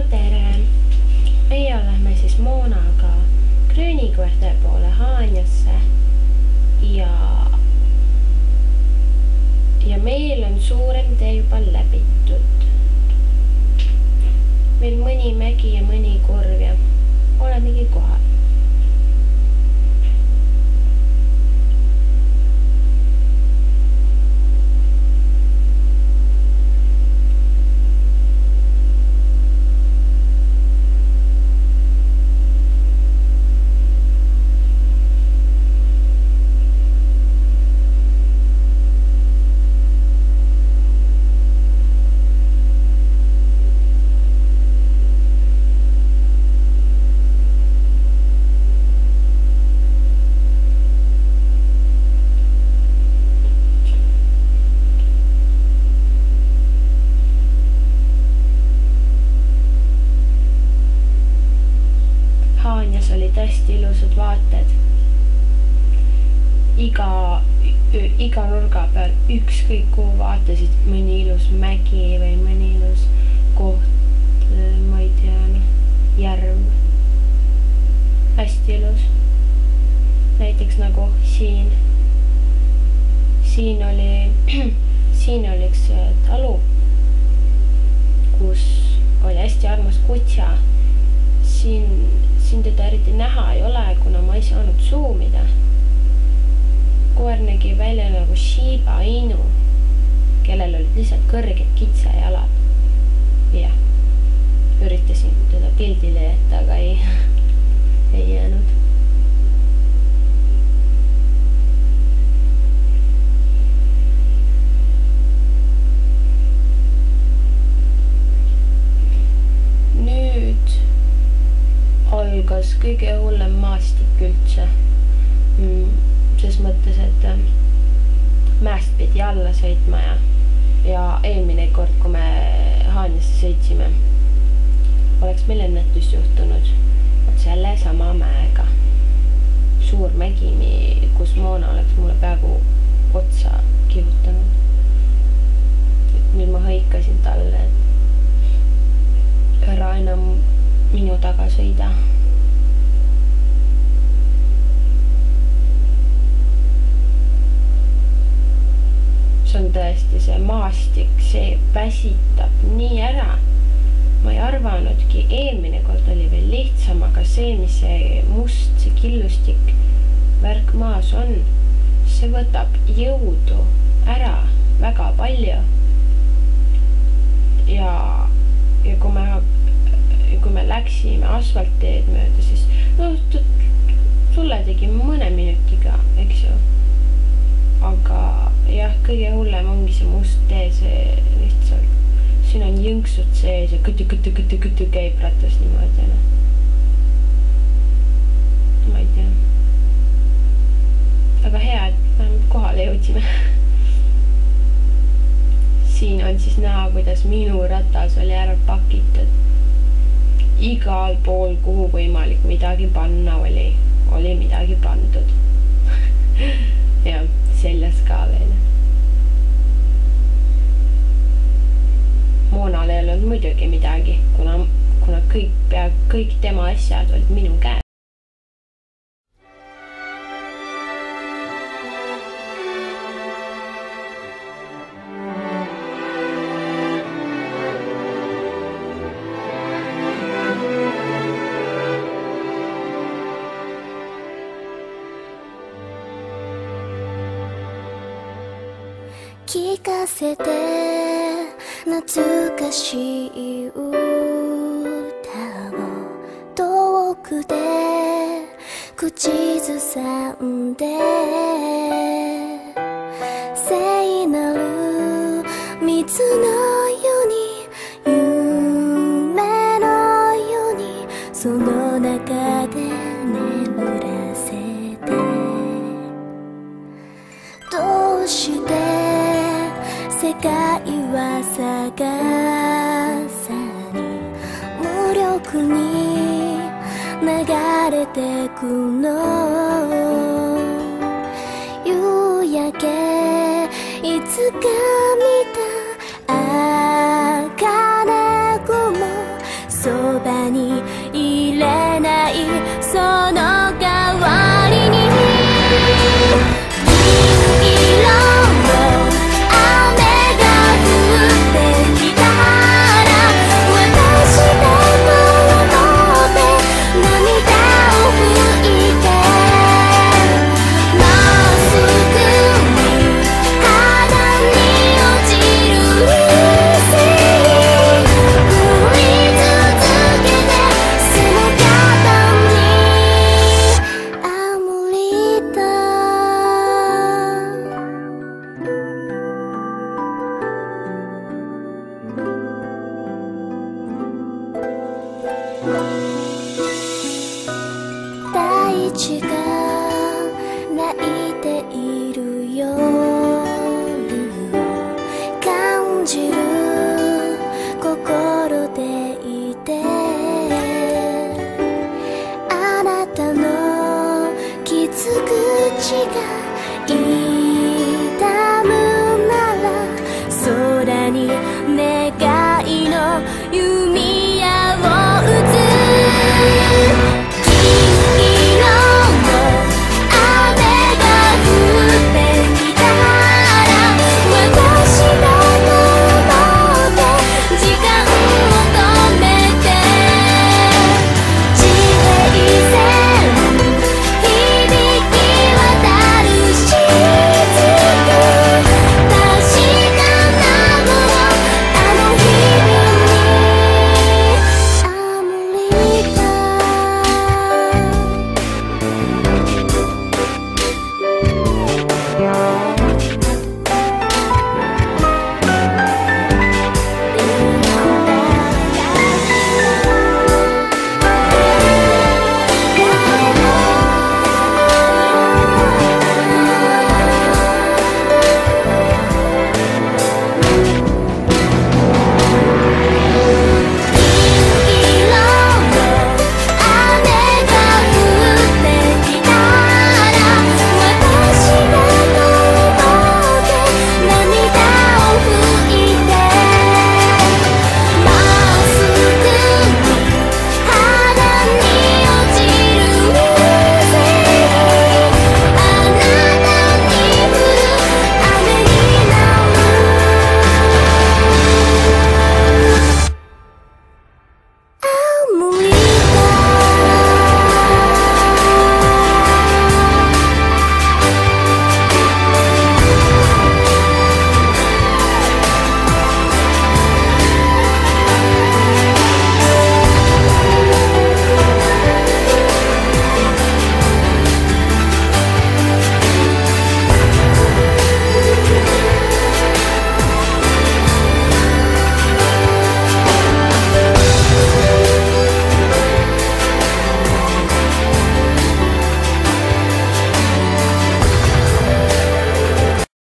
tere! Meie oleme siis Moonaga Gröönikõrte poole Haanjasse ja meil on suurem tee juba läbitud. Meil mõni mägi ja mõni kurv ja olemegi kohal. Haanjas olid hästi ilusad vaated. Iga nurga peal ükskõik kuhu vaatasid, mõni ilus mägi või mõni ilus koht, ma ei tea, järv. Hästi ilus. Näiteks nagu siin oli üks talu, kus oli hästi armas kutsa. Siin teda eriti näha ei ole, kuna ma ei saanud zoomida. Koer nägi välja nagu Shiba Inu, kellel olid lihtsalt kõrged kitsejalad. Ja üritasin teda pildile jätta, aga ei jäänud. Nüüd algas kõige hullem maastik üldse. Ses mõttes, et mäest pidi alla sõitma ja eelmine kord, kui me Haanjasse sõitsime, oleks meil õnnetus juhtunud selle sama mäega. Suur mägi, kus Moona oleks mulle peaaegu otsa kihutanud. Nüüd ma hõikasin talle, et ära enam minu taga sõida. See on tõesti see maastik, see väsitab nii ära. Ma ei arvanudki, eelmine kord oli veel lihtsam, aga see, mis see must, see killustik värk maas on, see võtab jõudu ära väga palju. Ja kui me läksime asfaltteed mööda, siis sulle tegi mõne minutiga, eks ju. Aga jah, kõige hullem ongi see must tee, see lihtsalt, siin on jõnksud sees ja kütü käib rattas niimoodi. Ma ei tea. Aga hea, et vähemalt kohale jõudsime. Siin on siis näha, kuidas minu ratas oli ära pakitud. Igal pool, kuhu võimalik midagi panna oli midagi pandud. Ja seljas ka veel. Moonal ei olnud muidugi midagi, kuna kõik tema asjad olid minu käes.聞かせて懐かしい歌を遠くで口ずさんで聖なる水のように夢のようにその中で眠らせてどうして世界は逆さに無力に流れてくの夕焼けいつか見た茜雲そ大地が泣いている夜を感じる心でいて、あなたの傷口が痛むなら空に願いの夢